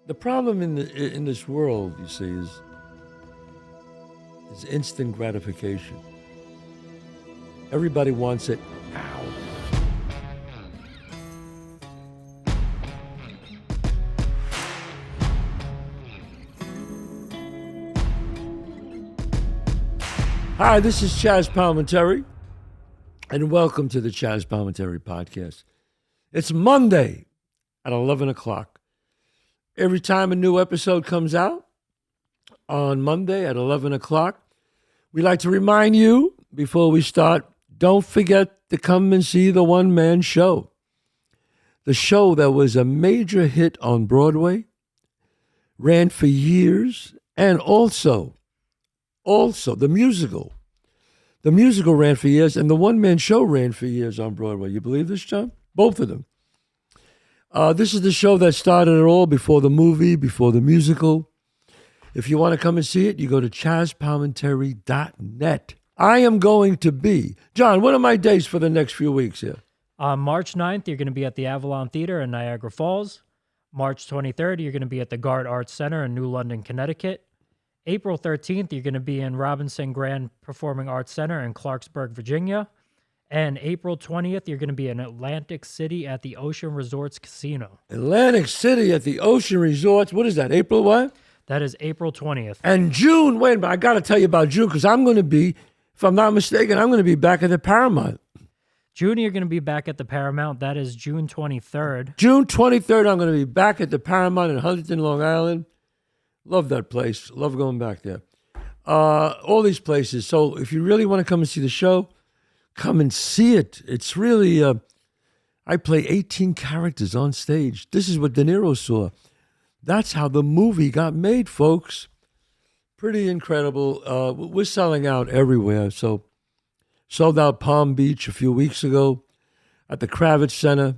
The problem in this world, you see, is instant gratification. Everybody wants it now. Hi, this is Chazz Palminteri, and welcome to the Chazz Palminteri Podcast. It's Monday at 11 o'clock. Every time a new episode comes out on Monday at 11 o'clock, we like to remind you before we start, don't forget to come and see the one-man show. The show that was a major hit on Broadway, ran for years, and also the musical. The musical ran for years, and the one-man show ran for years on Broadway. You believe this, John? Both of them. This is the show that started it all, before the movie, before the musical. If you want to come and see it, you go to chazzpalminteri.net. I am going to be, John, what are my dates for the next few weeks here? On March 9th, you're going to be at the Avalon Theater in Niagara Falls. March 23rd, you're going to be at the Gard Arts Center in New London, Connecticut. April 13th, you're going to be in Robinson Grand Performing Arts Center in Clarksburg, Virginia. And April 20th, you're going to be in Atlantic City at the Ocean Resorts Casino. Atlantic City at the Ocean Resorts. What is that, April what? That is April 20th. And June, wait a minute, I got to tell you about June, because I'm going to be, if I'm not mistaken, I'm going to be back at the Paramount. June, you're going to be back at the Paramount. That is June 23rd. June 23rd, I'm going to be back at the Paramount in Huntington, Long Island. Love that place. Love going back there. All these places. So if you really want to come and see the show, come and see it. It's really, I play 18 characters on stage. This is what De Niro saw. That's how the movie got made, folks. Pretty incredible. We're selling out everywhere. So sold out Palm Beach a few weeks ago at the Kravitz Center.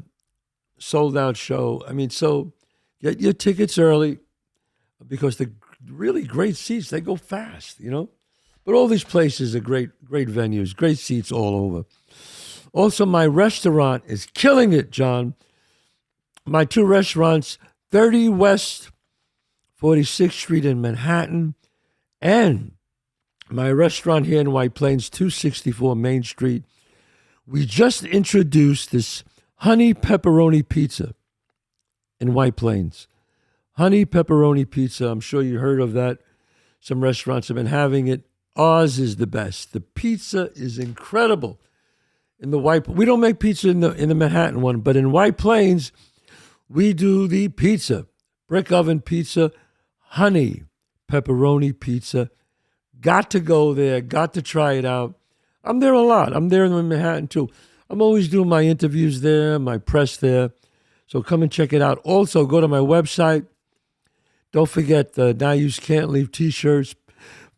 Sold out show. I mean, so get your tickets early, because the really great seats, they go fast, you know. But all these places are great venues, great seats all over. Also, my restaurant is killing it, John. My two restaurants, 30 West 46th Street in Manhattan, and my restaurant here in White Plains, 264 Main Street. We just introduced this honey pepperoni pizza in White Plains. Honey pepperoni pizza. I'm sure you heard of that. Some restaurants have been having it. Ours is the best. The pizza is incredible. We don't make pizza in the Manhattan one, but in White Plains, we do the pizza. Brick oven pizza, honey pepperoni pizza. Got to go there. Got to try it out. I'm there a lot. I'm there in Manhattan too. I'm always doing my interviews there, my press there. So come and check it out. Also, go to my website. Don't forget the Now You Can't Leave t-shirts,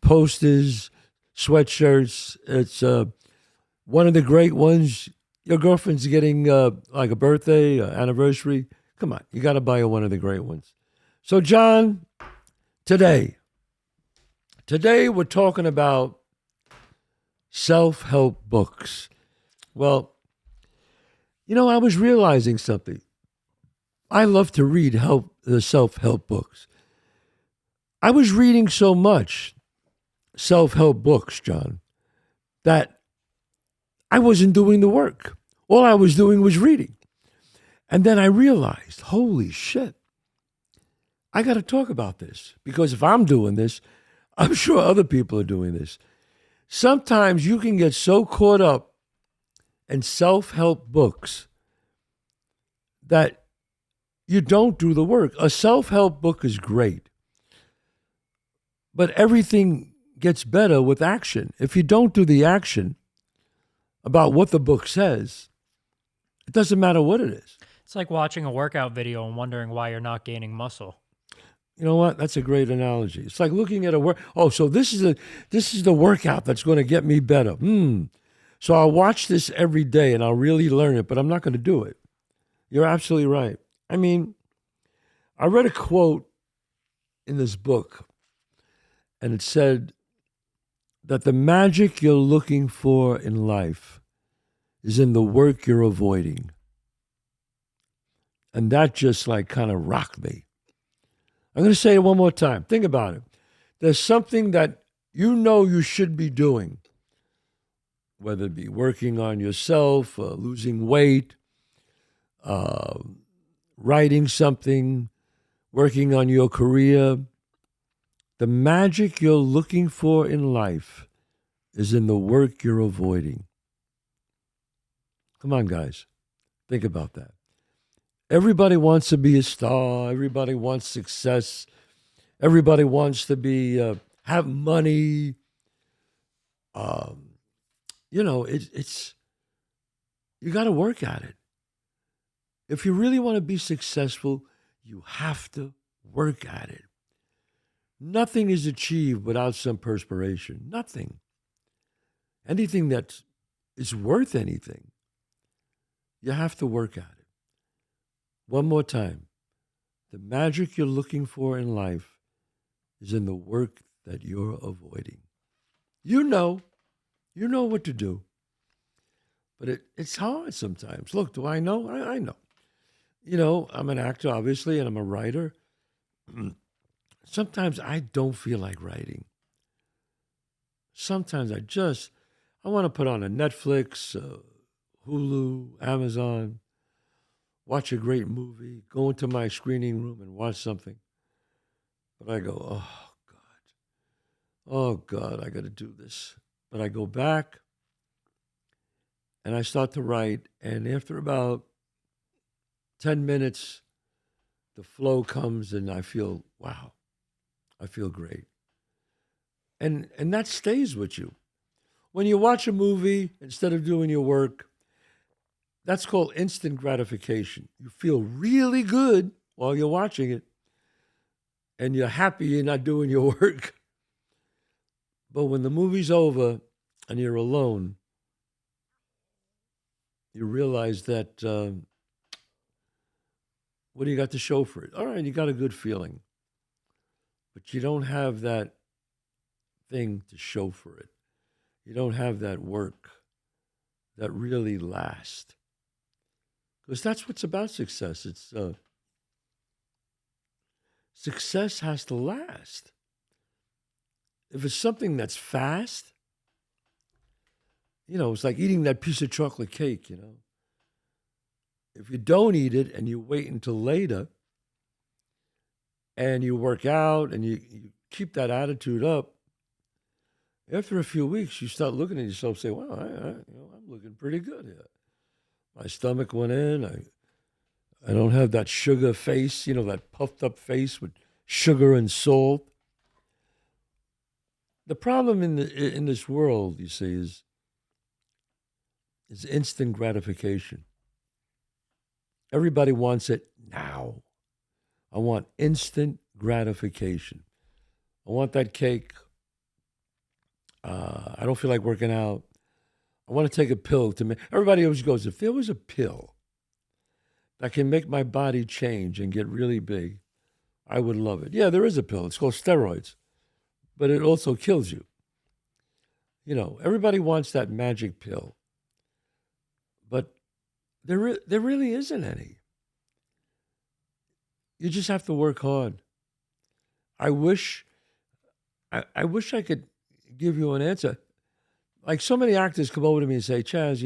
posters, sweatshirts. It's one of the great ones. Your girlfriend's getting like a birthday, anniversary. Come on, you got to buy her one of the great ones. So, John, today we're talking about self-help books. Well, you know, I was realizing something. I love to read the self-help books. I was reading so much self-help books, John, that I wasn't doing the work. All I was doing was reading. And then I realized, holy shit, I got to talk about this, because if I'm doing this, I'm sure other people are doing this. Sometimes you can get so caught up in self-help books that you don't do the work. A self-help book is great, but everything gets better with action. If you don't do the action about what the book says, it doesn't matter what it is. It's like watching a workout video and wondering why you're not gaining muscle. You know what? That's a great analogy. It's like looking at so this is the workout that's going to get me better. So I'll watch this every day and I'll really learn it, but I'm not going to do it. You're absolutely right. I mean, I read a quote in this book, and it said that the magic you're looking for in life is in the work you're avoiding. And that just like kind of rocked me. I'm going to say it one more time. Think about it. There's something that you know you should be doing, whether it be working on yourself, losing weight, uh, writing something, working on your career. The magic you're looking for in life is in the work you're avoiding. Come on, guys. Think about that. Everybody wants to be a star. Everybody wants success. Everybody wants to be have money. It's you got to work at it. If you really want to be successful, you have to work at it. Nothing is achieved without some perspiration. Nothing. Anything that is worth anything, you have to work at it. One more time. The magic you're looking for in life is in the work that you're avoiding. You know what to do. But it's hard sometimes. Look, do I know? I know. I'm an actor, obviously, and I'm a writer. Sometimes I don't feel like writing. Sometimes I want to put on a Netflix, Hulu, Amazon, watch a great movie, go into my screening room and watch something. But I go, oh God, I got to do this. But I go back and I start to write. And after about 10 minutes, the flow comes and I feel, wow, I feel great. And that stays with you. When you watch a movie, instead of doing your work, that's called instant gratification. You feel really good while you're watching it, and you're happy you're not doing your work. But when the movie's over and you're alone, you realize that, what do you got to show for it? All right, you got a good feeling, but you don't have that thing to show for it. You don't have that work that really lasts. Because that's what's about success. It's success has to last. If it's something that's fast, it's like eating that piece of chocolate cake, If you don't eat it and you wait until later and you work out and you keep that attitude up, after a few weeks, you start looking at yourself and say, wow, I'm looking pretty good here. My stomach went in. I don't have that sugar face, that puffed up face with sugar and salt. The problem in this world, you see, is instant gratification. Everybody wants it now. I want instant gratification. I want that cake. I don't feel like working out. I want to take a pill to make. Everybody always goes, if there was a pill that can make my body change and get really big, I would love it. Yeah, there is a pill. It's called steroids, but it also kills you. Everybody wants that magic pill, but there really isn't any. You just have to work hard. I wish I could give you an answer. Like so many actors come over to me and say, Chazz,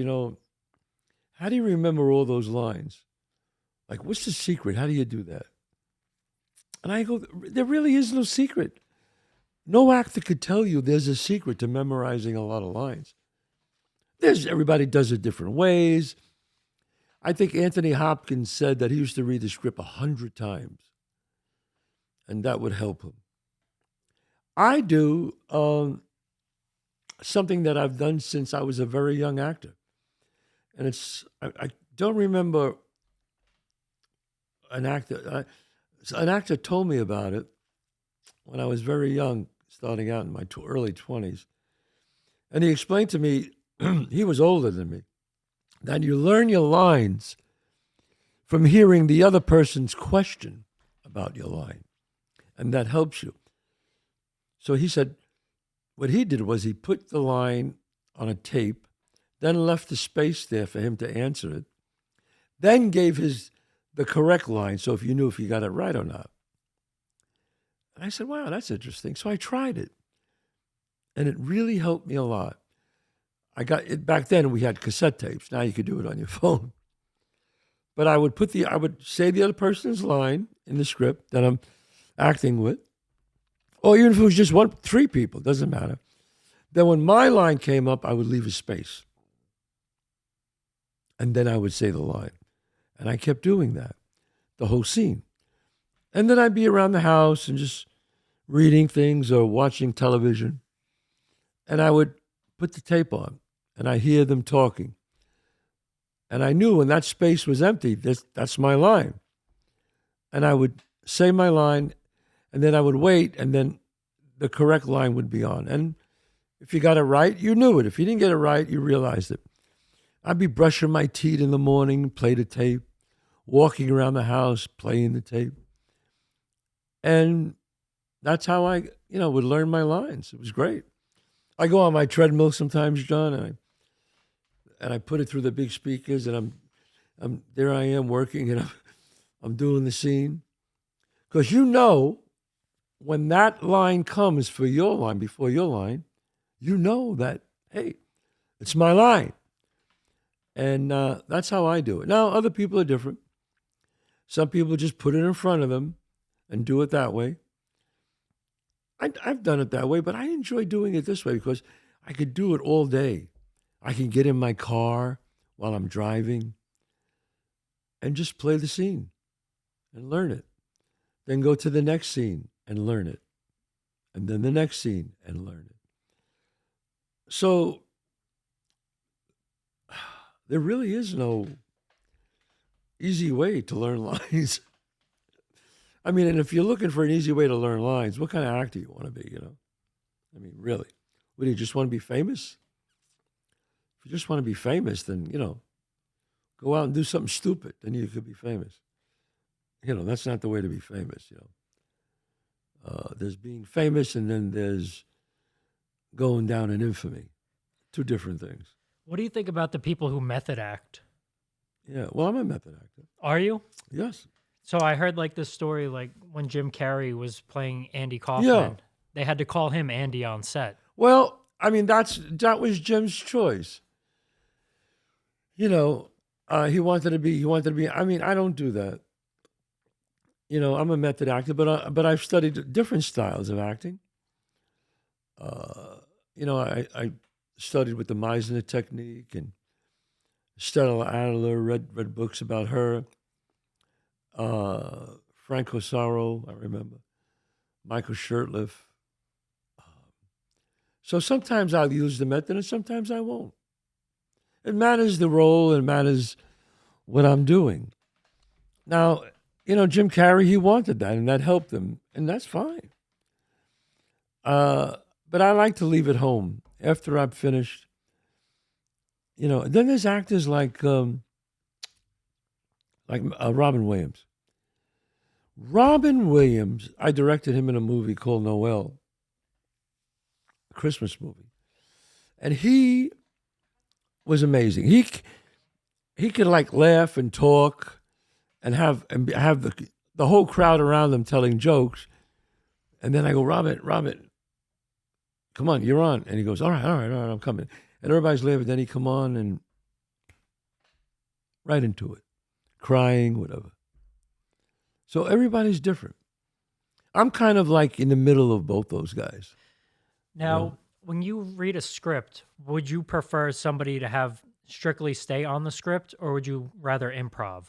how do you remember all those lines? Like, what's the secret? How do you do that? And I go, there really is no secret. No actor could tell you there's a secret to memorizing a lot of lines. Everybody does it different ways. I think Anthony Hopkins said that he used to read the script 100 times, and that would help him. I do something that I've done since I was a very young actor. And I don't remember an actor. An actor told me about it when I was very young, starting out in my early 20s. And he explained to me, he was older than me, that you learn your lines from hearing the other person's question about your line. And that helps you. So he said, what he did was he put the line on a tape, then left the space there for him to answer it, then gave the correct line, so if you knew if you got it right or not. And I said, wow, that's interesting. So I tried it. And it really helped me a lot. I got it back then. We had cassette tapes. Now you could do it on your phone. But I would say the other person's line in the script that I'm acting with, or even if it was just three people, doesn't matter. Then when my line came up, I would leave a space, and then I would say the line, and I kept doing that, the whole scene, and then I'd be around the house and just reading things or watching television, and I would put the tape on, and I hear them talking. And I knew when that space was empty, that's my line. And I would say my line, and then I would wait, and then the correct line would be on. And if you got it right, you knew it. If you didn't get it right, you realized it. I'd be brushing my teeth in the morning, play the tape, walking around the house, playing the tape. And that's how I, would learn my lines. It was great. I go on my treadmill sometimes, John, and I put it through the big speakers, and I'm there. I am working, and I'm doing the scene, because when that line comes for your line before your line, that hey, it's my line, and that's how I do it. Now other people are different. Some people just put it in front of them and do it that way. I've done it that way, but I enjoy doing it this way because I could do it all day. I can get in my car while I'm driving and just play the scene and learn it. Then go to the next scene and learn it. And then the next scene and learn it. So there really is no easy way to learn lines. I mean, and if you're looking for an easy way to learn lines, what kind of actor you want to be, I mean, really? What, do you just want to be famous? If you just want to be famous, then, go out and do something stupid. Then you could be famous. That's not the way to be famous, There's being famous, and then there's going down in infamy. Two different things. What do you think about the people who method act? Yeah, well, I'm a method actor. Are you? Yes. So I heard this story, when Jim Carrey was playing Andy Kaufman, they had to call him Andy on set. Well, I mean, that was Jim's choice. He wanted to be, I mean, I don't do that. I'm a method actor, but I've studied different styles of acting. I studied with the Meisner technique, and Stella Adler, read books about her. Frank Cosaro, I remember. Michael Shurtleff. So sometimes I'll use the method, and sometimes I won't. It matters the role, it matters what I'm doing. Now, Jim Carrey, he wanted that, and that helped him, and that's fine. But I like to leave it home after I'm finished. Then there's actors like Robin Williams. Robin Williams, I directed him in a movie called Noel, a Christmas movie, and he was amazing. He could laugh and talk, and have the whole crowd around him telling jokes, and then I go, Robin, come on, you're on, and he goes, all right, I'm coming, and everybody's laughing. Then he come on and right into it, crying, whatever. So everybody's different. I'm kind of in the middle of both those guys. Now, when you read a script, would you prefer somebody to have strictly stay on the script, or would you rather improv?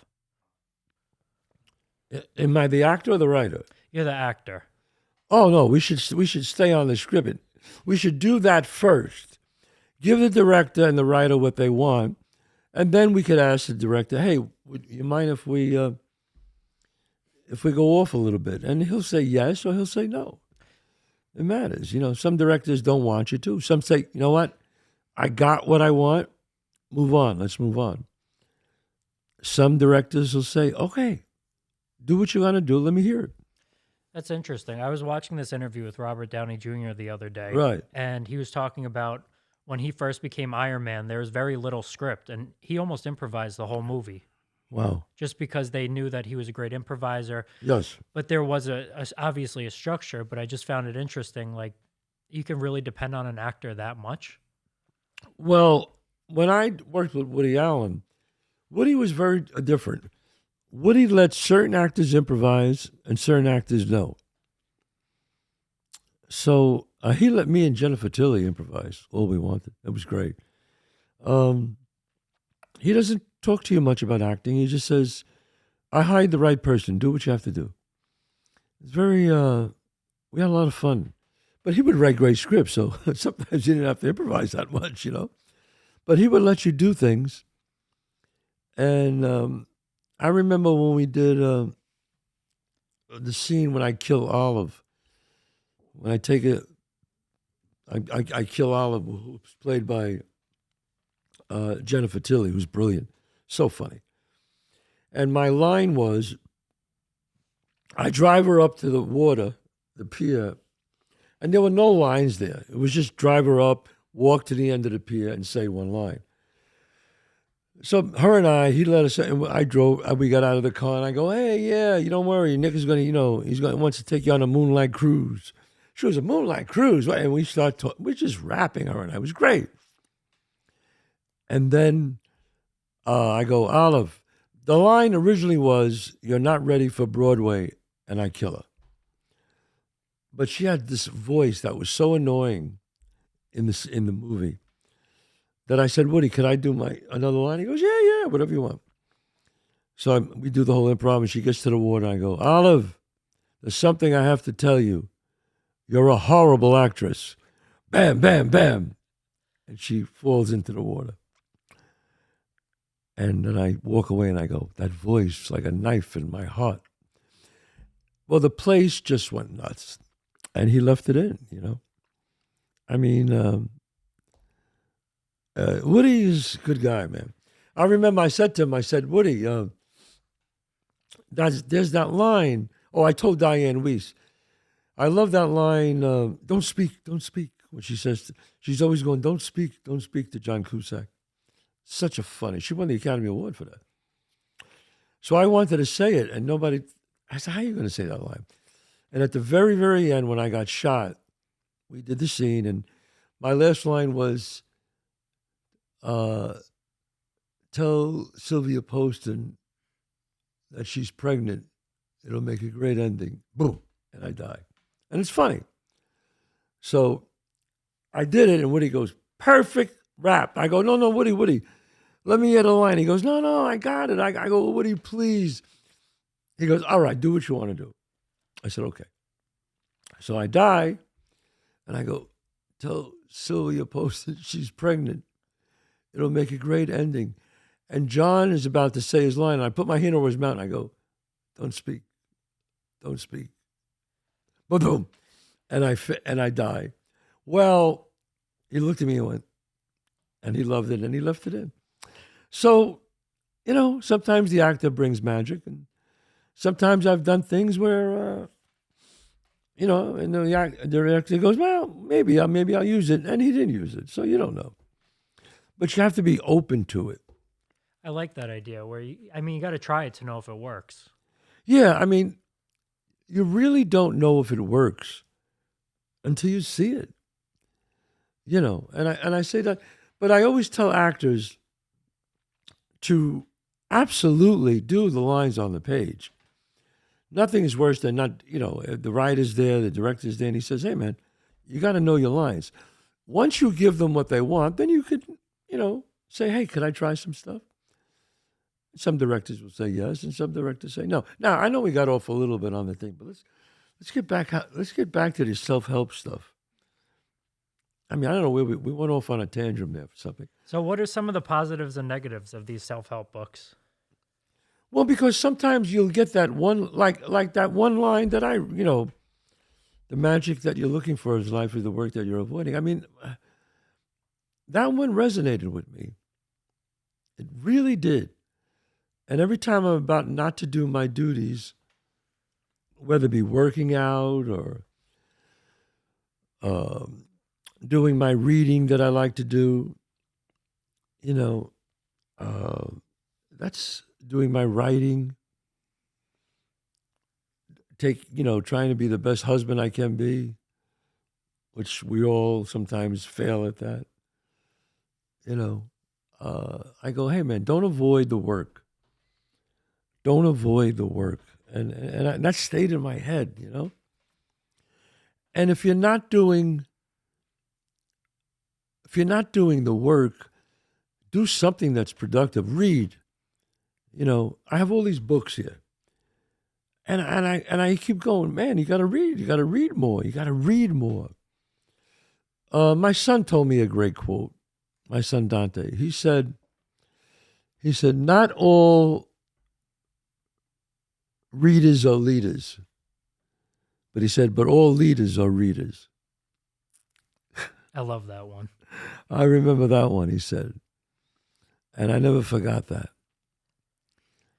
Am I the actor or the writer? You're the actor. Oh no, we should stay on the script. We should do that first. Give the director and the writer what they want, and then we could ask the director, "Hey, would you mind if we go off a little bit?" And he'll say yes, or he'll say no. It matters. Some directors don't want you to. Some say, you know what? I got what I want. Move on. Let's move on. Some directors will say, okay, do what you're going to do. Let me hear it. That's interesting. I was watching this interview with Robert Downey Jr. the other day. Right. And he was talking about when he first became Iron Man, there was very little script, and he almost improvised the whole movie. Wow. just because they knew that he was a great improviser. Yes. But there was obviously a structure, but I just found it interesting. Like, you can really depend on an actor that much. Well, when I worked with Woody Allen, Woody was very different. Woody let certain actors improvise and certain actors no. So he let me and Jennifer Tilly improvise all we wanted. It was great. Um, he doesn't talk to you much about acting. He just says, I hired the right person. Do what you have to do. It's very, we had a lot of fun. But he would write great scripts, so sometimes you didn't have to improvise that much, you know. But he would let you do things. And I remember when we did the scene when I kill Olive. When I take it, I kill Olive, who's played by Jennifer Tilly, who's brilliant. So funny. And my line was, I drive her up to the water, the pier, and there were no lines there. It was just drive her up, walk to the end of the pier, and say one line. So her and I, he let us. And I drove. We got out of the car, and I go, "Hey, yeah, you don't worry. Nick is going to, wants to take you on a moonlight cruise." She was a moonlight cruise, right? And we start talking. We're just rapping, her and I. It was great. And then I go, Olive. The line originally was, "You're not ready for Broadway," and I kill her. But she had this voice that was so annoying in the movie that I said, Woody, could I do another line? He goes, yeah, whatever you want. So we do the whole improv, and she gets to the water. I go, Olive, there's something I have to tell you. You're a horrible actress. Bam, bam, bam. And she falls into the water. And then I walk away and I go, that voice like a knife in my heart. Well, the place just went nuts. And he left it in, you know. I mean, Woody is a good guy, man. I remember I said to him, Woody, there's that line. Oh, I told Diane Weiss. I love that line, don't speak. When she says, she's always going, don't speak to John Cusack. Such a funny. She won the Academy Award for that. So I wanted to say it, and nobody, I said, how are you going to say that line? And at the very, very end, when I got shot, we did the scene, and my last line was, tell Sylvia Poston that she's pregnant. It'll make a great ending. Boom. And I die. And it's funny. So I did it, and Woody goes, perfect rap. I go, no, Woody, let me get a line. He goes, no, I got it. I go, Woody, please. He goes, all right, do what you want to do. I said, okay. So I die, and I go, tell Sylvia Poston she's pregnant. It'll make a great ending. And John is about to say his line, and I put my hand over his mouth, and I go, don't speak. Boom. And I die. Well, he looked at me and went, and he loved it, and he left it in. So, sometimes the actor brings magic, and sometimes I've done things where, and the actor goes, well, maybe I'll use it, and he didn't use it, so you don't know. But you have to be open to it. I like that idea where you got to try it to know if it works. Yeah, I mean, you really don't know if it works until you see it. And I say that, but I always tell actors to absolutely do the lines on the page. Nothing is worse than not, the writer's there, the director's there, and he says, hey, man, you got to know your lines. Once you give them what they want, then you could, say, hey, could I try some stuff? Some directors will say yes, and some directors say no. Now, I know we got off a little bit on the thing, but let's get back. Let's get back to this self-help stuff. I mean, I don't know where we went off on a tangent there for something. So, what are some of the positives and negatives of these self-help books? Well, because sometimes you'll get that one, like that one line that the magic that you're looking for is life is the work that you're avoiding. I mean, that one resonated with me. It really did. And every time I'm about not to do my duties, whether it be working out or doing my reading that I like to do, that's doing my writing, trying to be the best husband I can be, which we all sometimes fail at that. I go, hey man, don't avoid the work. Don't avoid the work. And that stayed in my head, And if you're not doing the work, do something that's productive. Read. I have all these books here. And I keep going, man, you gotta read. You gotta read more. You gotta read more. My son told me a great quote. My son Dante. He said, not all readers are leaders. But he said, but all leaders are readers. I love that one. I remember that one, he said. And I never forgot that.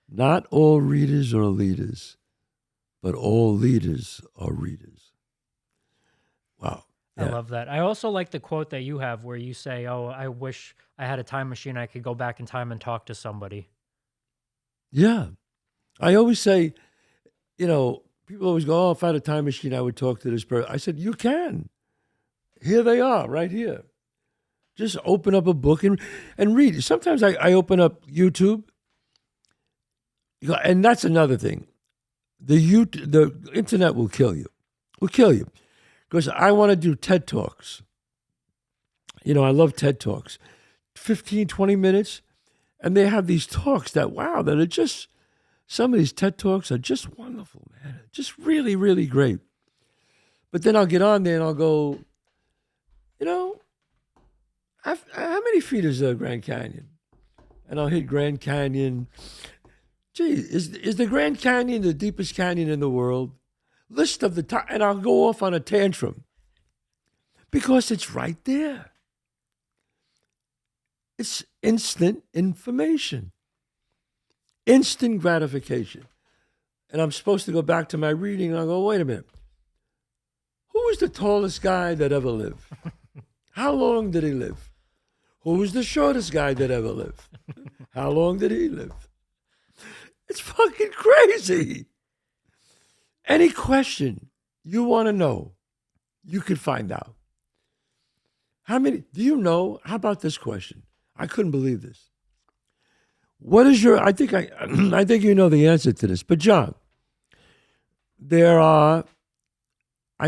Not all readers are leaders, but all leaders are readers. Wow. Yeah. I love that. I also like the quote that you have where you say, oh, I wish I had a time machine. I could go back in time and talk to somebody. Yeah. I always say, people always go, oh, if I had a time machine, I would talk to this person. I said, you can. Here they are, right here. Just open up a book and read. Sometimes I open up YouTube. And that's another thing. The internet will kill you. Will kill you. Because I want to do TED Talks. I love TED Talks. 15, 20 minutes. And they have these talks that are just, some of these TED Talks are just wonderful, man. Just really, really great. But then I'll get on there and I'll go, how many feet is the Grand Canyon? And I'll hit Grand Canyon. Gee, is the Grand Canyon the deepest canyon in the world? List of the top, and I'll go off on a tantrum because it's right there. It's instant information, instant gratification. And I'm supposed to go back to my reading and I'll go, wait a minute. Who was the tallest guy that ever lived? How long did he live? Who was the shortest guy that ever lived? How long did he live? It's fucking crazy. Any question you want to know, you can find out. How about this question? I couldn't believe this. What is I think you know the answer to this, but John, I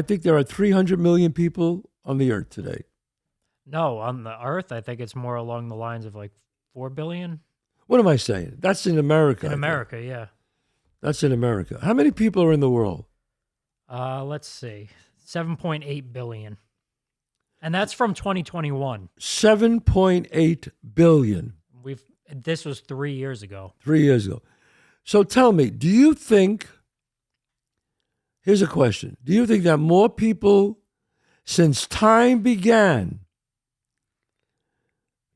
think there are 300 million people on the earth today. No, on the earth, I think it's more along the lines of like 4 billion. What am I saying? That's in America. In America, yeah. That's in America. How many people are in the world? Let's see. 7.8 billion. And that's from 2021. 7.8 billion. This was 3 years ago. 3 years ago. So tell me, do you think, here's a question. Do you think that more people since time began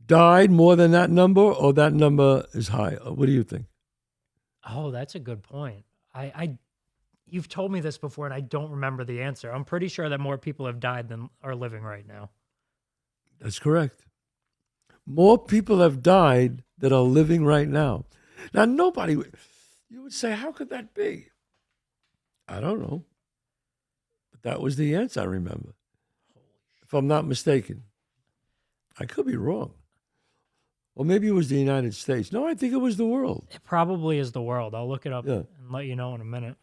died more than that number, or that number is high? What do you think? Oh, that's a good point. You've told me this before, and I don't remember the answer. I'm pretty sure that more people have died than are living right now. That's correct. More people have died than are living right now. Now, you would say, how could that be? I don't know. But that was the answer I remember. If I'm not mistaken. I could be wrong. Or maybe it was the United States. No, I think it was the world. It probably is the world. I'll look it up and let you know in a minute.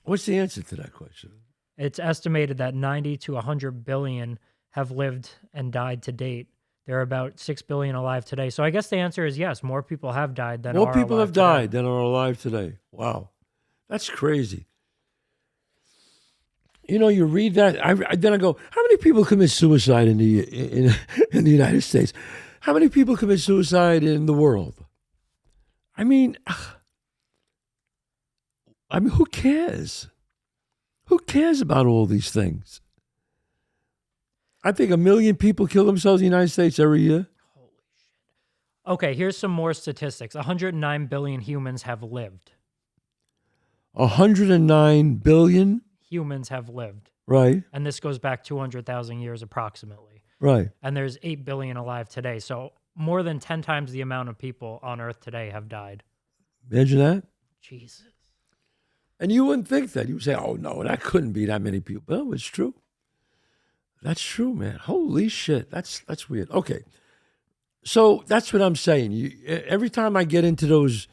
What's the answer to that question? It's estimated that 90 to 100 billion have lived and died to date. There are about 6 billion alive today. So I guess the answer is yes, more people have died than are alive. More people have died than are alive today. Wow. That's crazy. You read that. Then I go, how many people commit suicide in the United States? How many people commit suicide in the world? I mean, who cares? Who cares about all these things? I think 1 million people kill themselves in the United States every year. Holy shit. Okay, here's some more statistics. 109 billion humans have lived. 109 billion? Humans have lived. Right. And this goes back 200,000 years approximately. Right. And there's 8 billion alive today. So more than 10 times the amount of people on Earth today have died. Imagine that. Jesus. And you wouldn't think that. You would say, oh, no, that couldn't be that many people. No, it's true. That's true, man. Holy shit. That's weird. Okay. So that's what I'm saying. Every time I get into those,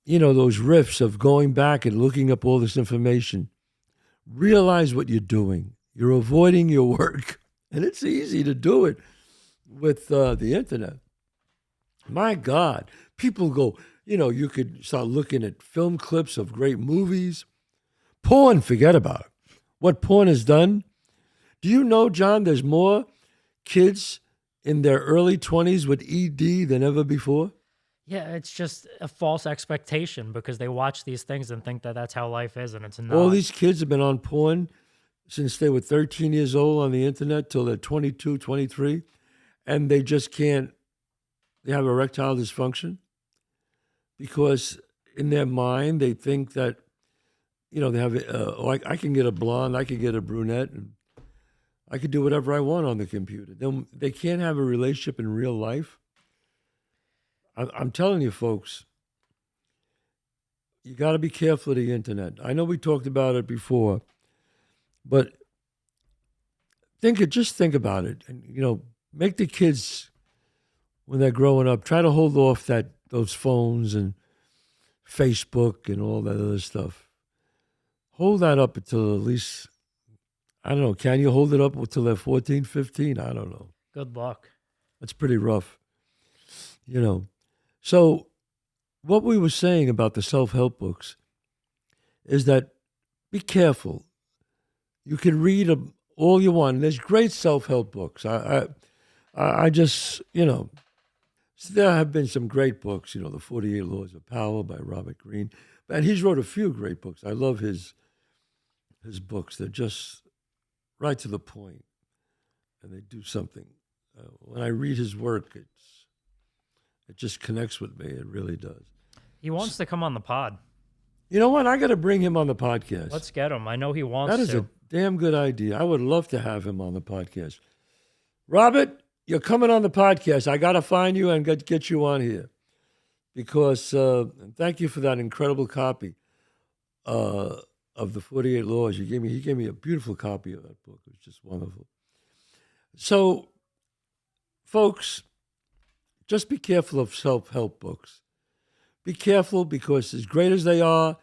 those riffs of going back and looking up all this information, realize what you're doing. You're avoiding your work. And it's easy to do it with the internet. My God. People go, you could start looking at film clips of great movies. Porn, forget about it. What porn has done. Do you know, John, there's more kids in their early 20s with ED than ever before? Yeah, it's just a false expectation because they watch these things and think that that's how life is, and it's not. All these kids have been on porn since they were 13 years old on the internet till they're 22, 23, and they just can't, they have erectile dysfunction because in their mind they think that, they have, I can get a blonde, I can get a brunette, and I could do whatever I want on the computer. They can't have a relationship in real life. I'm telling you, folks, you got to be careful of the internet. I know we talked about it before, but just think about it, and make the kids when they're growing up try to hold off those phones and Facebook and all that other stuff. Hold that up until at least. I don't know. Can you hold it up until they're 14, 15? I don't know. Good luck. That's pretty rough. So what we were saying about the self-help books is that be careful. You can read all you want. There's great self-help books. I just, there have been some great books, the 48 Laws of Power by Robert Greene. And he's wrote a few great books. I love his books. They're just right to the point, and they do something. When I read his work, it just connects with me. It really does. He wants to come on the pod. You know what? I got to bring him on the podcast. Let's get him. I know he wants to. That is a damn good idea. I would love to have him on the podcast. Robert, you're coming on the podcast. I got to find you and get you on here because thank you for that incredible copy of the 48 Laws. He gave me a beautiful copy of that book. It was just wonderful. So, folks, just be careful of self-help books. Be careful because as great as they are,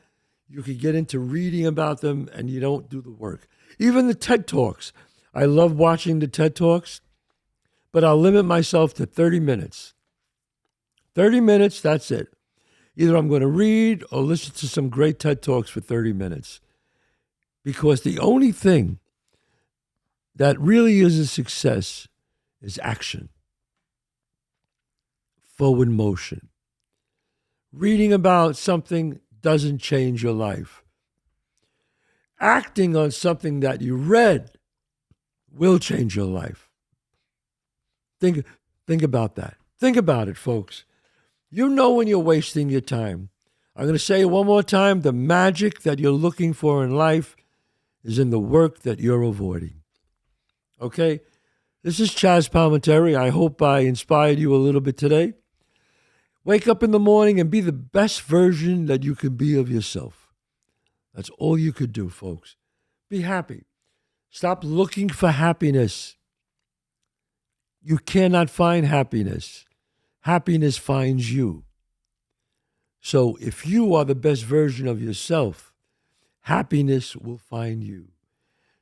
you can get into reading about them and you don't do the work. Even the TED Talks. I love watching the TED Talks, but I'll limit myself to 30 minutes. 30 minutes, that's it. Either I'm going to read or listen to some great TED Talks for 30 minutes. Because the only thing that really is a success is action. Forward motion. Reading about something doesn't change your life. Acting on something that you read will change your life. Think about that. Think about it, folks. You know when you're wasting your time. I'm going to say it one more time. The magic that you're looking for in life is in the work that you're avoiding. Okay? This is Chazz Palminteri. I hope I inspired you a little bit today. Wake up in the morning and be the best version that you can be of yourself. That's all you could do, folks. Be happy. Stop looking for happiness. You cannot find happiness. Happiness finds you. So if you are the best version of yourself, happiness will find you.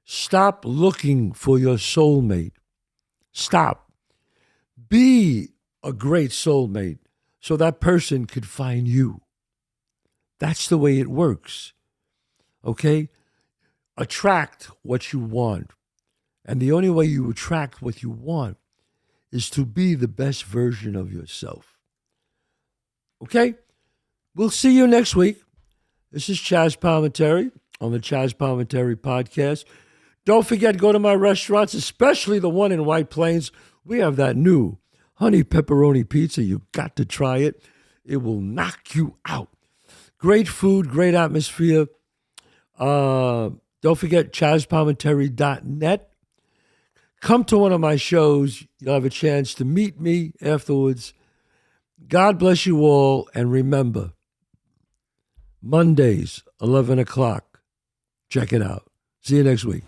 Stop looking for your soulmate. Stop. Be a great soulmate so that person could find you. That's the way it works. Okay? Attract what you want. And the only way you attract what you want is to be the best version of yourself. Okay? We'll see you next week. This is Chazz Palminteri on the Chazz Palminteri podcast. Don't forget, go to my restaurants, especially the one in White Plains. We have that new honey pepperoni pizza. You got to try it. It will knock you out. Great food, great atmosphere. Don't forget chazzpalminteri.net. Come to one of my shows. You'll have a chance to meet me afterwards. God bless you all. And remember, Mondays, 11 o'clock. Check it out. See you next week.